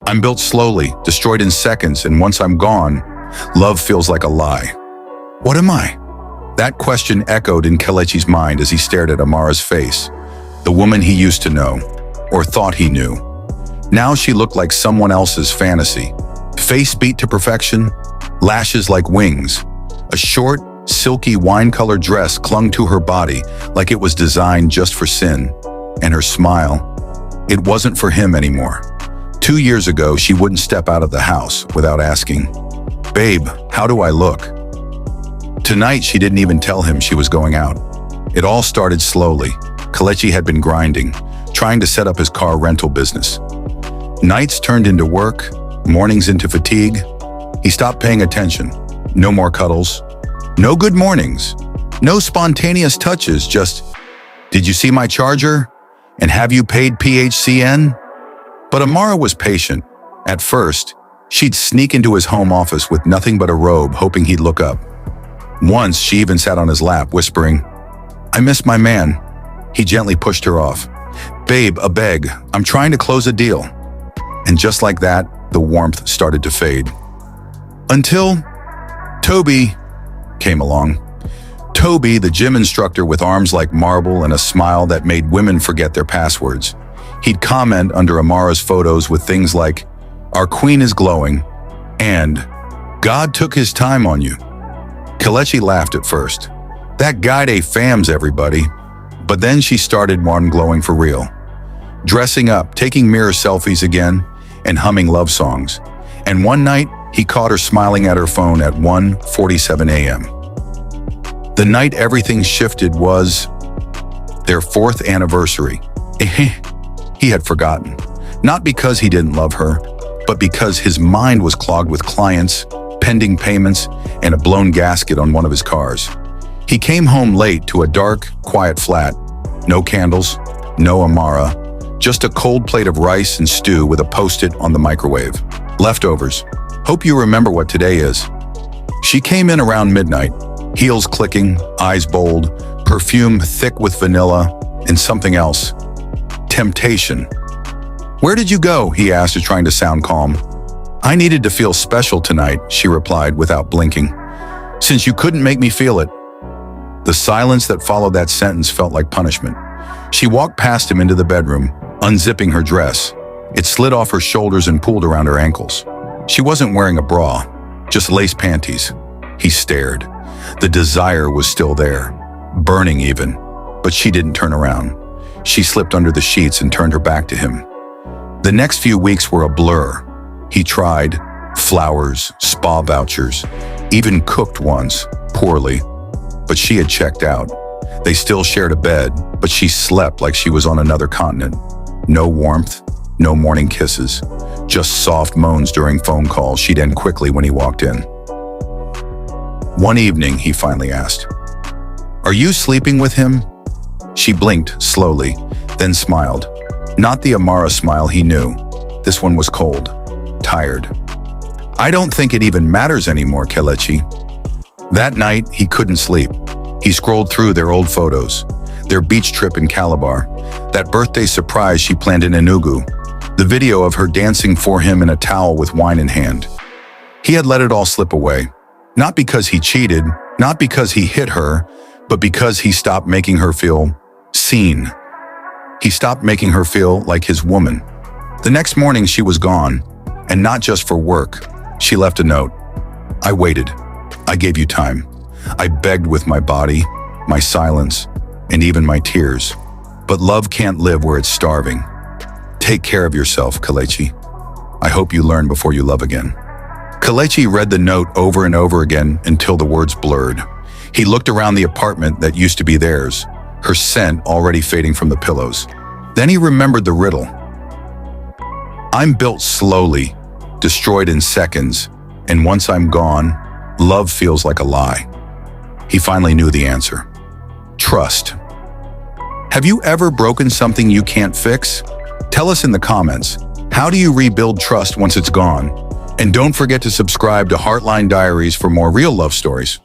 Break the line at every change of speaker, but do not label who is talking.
I'm built slowly, destroyed in seconds, and once I'm gone, love feels like a lie. What am I? That question echoed in Kelechi's mind as he stared at Amara's face, the woman he used to know, or thought he knew. Now she looked like someone else's fantasy. Face beat to perfection, lashes like wings. A short, silky wine-colored dress clung to her body like it was designed just for sin. And her smile, it wasn't for him anymore. 2 years ago, she wouldn't step out of the house without asking, "Babe, how do I look?" Tonight, she didn't even tell him she was going out. It all started slowly. Kelechi had been grinding, trying to set up his car rental business. Nights turned into work, mornings into fatigue. He stopped paying attention. No more cuddles. No good mornings. No spontaneous touches, just, "Did you see my charger? And have you paid PHCN?" But Amara was patient. At first, she'd sneak into his home office with nothing but a robe, hoping he'd look up. Once, she even sat on his lap, whispering, "I miss my man." He gently pushed her off. "Babe, a beg. I'm trying to close a deal." And just like that, the warmth started to fade. Until Toby came along. Toby, the gym instructor with arms like marble and a smile that made women forget their passwords. He'd comment under Amara's photos with things like, "Our queen is glowing," and "God took his time on you." Kelechi laughed at first. That guy day fams everybody. But then she started one glowing for real. Dressing up, taking mirror selfies again, and humming love songs. And one night, he caught her smiling at her phone at 1:47 a.m. The night everything shifted was their 4th anniversary. He had forgotten. Not because he didn't love her, but because his mind was clogged with clients, pending payments, and a blown gasket on one of his cars. He came home late to a dark, quiet flat. No candles, no Amara, just a cold plate of rice and stew with a Post-it on the microwave. Leftovers. Hope you remember what today is. She came in around midnight, heels clicking, eyes bold, perfume thick with vanilla, and something else. Temptation. "Where did you go?" he asked her, trying to sound calm. "I needed to feel special tonight," she replied without blinking. "Since you couldn't make me feel it." The silence that followed that sentence felt like punishment. She walked past him into the bedroom, unzipping her dress. It slid off her shoulders and pooled around her ankles. She wasn't wearing a bra, just lace panties. He stared. The desire was still there, burning even, but she didn't turn around. She slipped under the sheets and turned her back to him. The next few weeks were a blur. He tried flowers, spa vouchers, even cooked once, poorly. But she had checked out. They still shared a bed, but she slept like she was on another continent. No warmth, no morning kisses, just soft moans during phone calls she'd end quickly when he walked in. One evening, he finally asked, "Are you sleeping with him?" She blinked slowly, then smiled. Not the Amara smile he knew. This one was cold, tired. "I don't think it even matters anymore, Kelechi." That night, he couldn't sleep. He scrolled through their old photos, their beach trip in Calabar, that birthday surprise she planned in Enugu, the video of her dancing for him in a towel with wine in hand. He had let it all slip away, not because he cheated, not because he hit her, but because he stopped making her feel seen. He stopped making her feel like his woman. The next morning, she was gone, and not just for work. She left a note. "I waited. I gave you time. I begged with my body, my silence, and even my tears. But love can't live where it's starving. Take care of yourself, Kelechi. I hope you learn before you love again." Kelechi read the note over and over again until the words blurred. He looked around the apartment that used to be theirs, her scent already fading from the pillows. Then he remembered the riddle. "I'm built slowly, destroyed in seconds, and once I'm gone, love feels like a lie." He finally knew the answer. Trust. Have you ever broken something you can't fix? Tell us in the comments. How do you rebuild trust once it's gone? And don't forget to subscribe to Heartline Diaries for more real love stories.